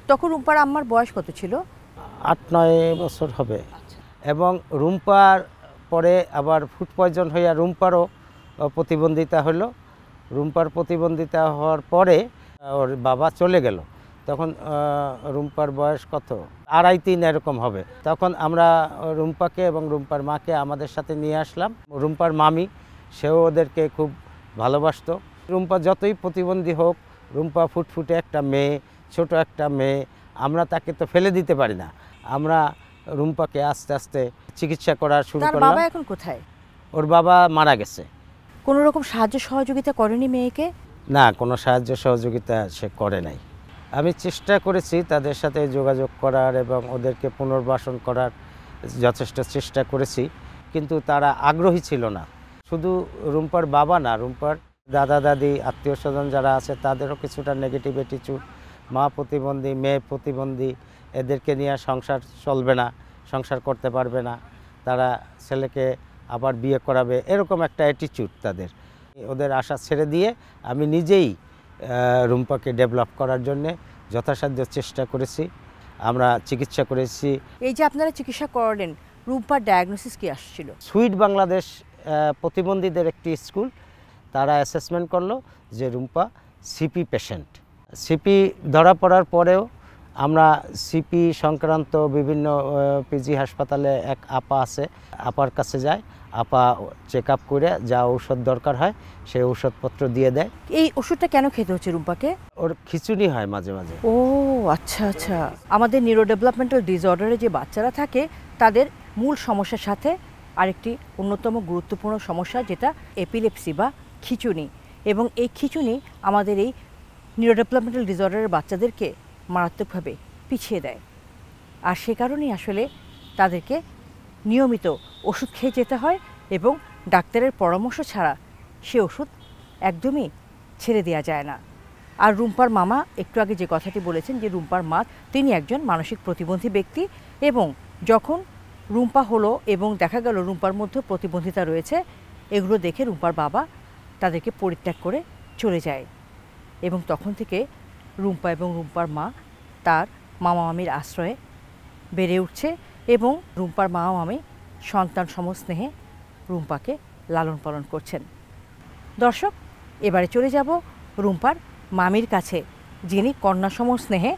তখন রুম্পার আম্মার বয়স কত ছিল? 8-9 বছর হবে। এবং রুম্পার পরে আবার ফুড পয়জন হইয়া রুম্পারও প্রতিবন্ধিতা হলো। রুম্পার প্রতিবন্ধিতা হওয়ার পরে ওর বাবা চলে গেল। তখন রুম্পার বয়স কত 2.5-3 এরকম হবে। তখন আমরা রুম্পাকে এবং রুম্পার মাকে আমাদের সাথে নিয়ে আসলাম। রুম্পার মামি সেও ওদেরকে খুব ভালোবাসতো। রুম্পা যতই প্রতিবন্ধী হোক, রুম্পা ফুটফুটে একটা মেয়ে, ছোট একটা মেয়ে, আমরা তাকে তো ফেলে দিতে পারি না। আমরা রুম্পাকে আস্তে আস্তে চিকিৎসা করা শুরু তার করলাম। বাবা এখন কোথায়? ওর বাবা মারা গেছে। কোনো রকম সাহায্য সহযোগিতা করেনি মেয়েকে? না, কোনো সাহায্য সহযোগিতা সে করে নাই। আমি চেষ্টা করেছি তাদের সাথে যোগাযোগ করার এবং ওদেরকে পুনর্বাসন করার যথেষ্ট চেষ্টা করেছি, কিন্তু তারা আগ্রহী ছিল না। শুধু রুম্পার বাবা না, রুম্পার দাদা দাদি আত্মীয় স্বজন যারা আছে তাদেরও কিছুটা নেগেটিভ অ্যাটিটিউড। মা প্রতিবন্ধী, মেয়ে প্রতিবন্ধী, এদেরকে নিয়ে সংসার চলবে না, সংসার করতে পারবে না, তারা ছেলেকে আবার বিয়ে করাবে, এরকম একটা অ্যাটিটিউড তাদের। ওদের আশা ছেড়ে দিয়ে আমি নিজেই রুম্পাকে ডেভেলপ করার জন্যে যথাসাধ্য চেষ্টা করেছি। আমরা চিকিৎসা করেছি। এই যে আপনারা চিকিৎসা করলেন, রুম্পার ডায়াগনোসিস কি আসছিল? সুইট বাংলাদেশ প্রতিবন্ধীদের একটি স্কুল, তারা অ্যাসেসমেন্ট করলো যে রুম্পা সিপি পেশেন্ট। সিপি ধরা পড়ার পরেও আমরা সিপি সংক্রান্ত বিভিন্ন পিজি হাসপাতালে এক আপা আছে, আপার কাছে যায়। আপা চেক আপ করে যা ঔষধ দরকার হয় সেই ঔষধপত্র দিয়ে দেয়। এই ওষুধটা কেন খেতে হচ্ছে রুম্পাকে? ওর খিচুড়ি হয় মাঝে মাঝে। ও আচ্ছা আচ্ছা। আমাদের নিউরো ডেভেলপমেন্টাল ডিসঅর্ডারে যে বাচ্চারা থাকে তাদের মূল সমস্যার সাথে আরেকটি অন্যতম গুরুত্বপূর্ণ সমস্যা, যেটা এপিলেপসি বা খিঁচুনি। এবং এই খিঁচুনি আমাদের এই নিউরো ডেভেলপমেন্টাল ডিসঅর্ডারের বাচ্চাদেরকে মারাত্মকভাবে পিছিয়ে দেয়। আর সে কারণেই আসলে তাদেরকে নিয়মিত ওষুধ খেয়ে যেতে হয় এবং ডাক্তারের পরামর্শ ছাড়া সে ওষুধ একদমই ছেড়ে দেওয়া যায় না। আর রুম্পার মামা একটু আগে যে কথাটি বলেছেন যে রুম্পার মা তিনি একজন মানসিক প্রতিবন্ধী ব্যক্তি, এবং যখন রুম্পা হলো এবং দেখা গেল রুম্পার মধ্যে প্রতিবন্ধিতা রয়েছে, এগুলো দেখে রুম্পার বাবা তাদেরকে পরিত্যাগ করে চলে যায়। এবং তখন থেকে রুম্পা এবং রুম্পার মা তার মামা মামির আশ্রয়ে বেড়ে উঠছে এবং রুম্পার মামা মামি সন্তান সমস্নেহে রুম্পাকে লালন পালন করছেন। দর্শক, এবারে চলে যাব রুম্পার মামির কাছে, যিনি কন্যা সমস্নেহে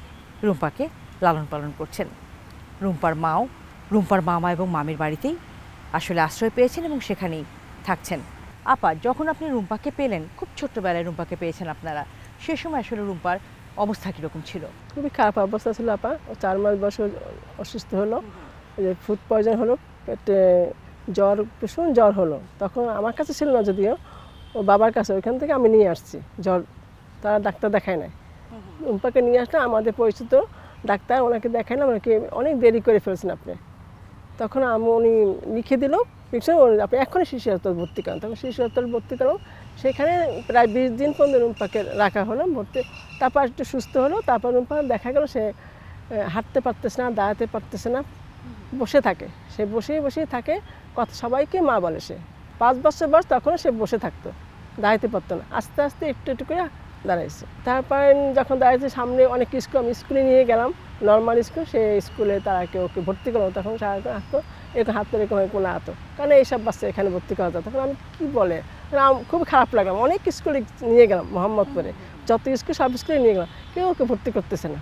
রুম্পাকে লালন পালন করছেন। রুম্পার মাও রুম্পার মামা এবং মামির বাড়িতেই আসলে আশ্রয় পেয়েছেন এবং সেখানেই থাকছেন। আপা, যখন আপনি রুম্পাকে পেলেন, খুব ছোট্টবেলায় রুম্পাকে পেয়েছেন আপনারা, সে সময় আসলে রুম্পার অবস্থা কীরকম ছিল? খুবই খারাপ অবস্থা ছিল আপা। ও 4 মাস বয়সে অসুস্থ হলো, যে ফুড পয়জন হলো, পেটে জ্বর, ভীষণ জ্বর হলো। তখন আমার কাছে ছিল না, যদিও ও বাবার কাছে, ওইখান থেকে আমি নিয়ে আসছি জ্বর। তারা ডাক্তার দেখায় নাই, রুম্পাকে নিয়ে আসলে আমাদের পরিচিত ডাক্তার, ওনাকে দেখাইলাম, ওনাকে অনেক দেরি করে ফেলছেন আপনি। তখন উনি লিখে দিল আপনি এখনই শিশু হাসপাতাল ভর্তি করেন। তখন শিশু হাসপাতাল ভর্তি করলাম, সেখানে প্রায় 20 দিন পর্যন্ত রুম্পাকে রাখা হলো ভর্তি। তারপর একটু সুস্থ হলো। তারপর রুম্পা দেখা গেল সে হাঁটতে পারতেছে না, দাঁড়াতে পারতেছে না, বসে থাকে। সে বসেই থাকে, কথা সবাইকে মা বলে। সে 5 বছর বয়স, তখনও সে বসে থাকতো, দাঁড়াতে পারতো না। আস্তে আস্তে একটু একটু করে দাঁড়াইছে। তারপর যখন দাঁড়াইছে, সামনে অনেক স্কুল, আমি স্কুলে নিয়ে গেলাম, নর্মাল স্কুল, সে স্কুলে তারা ওকে ভর্তি করলাম। তখন সারাক্ষণ হাঁটতো, এরকম হাঁটতো, এরকম কোনো হাঁটো, কারণ এইসব বাচ্চা এখানে ভর্তি করা যায়। তখন আমি কী বলে, খুব খারাপ লাগলাম। অনেক স্কুলে নিয়ে গেলাম, মোহাম্মদপুরে যত স্কুল, সব স্কুলে নিয়ে গেলাম, কেউ ওকে ভর্তি করতেছে না।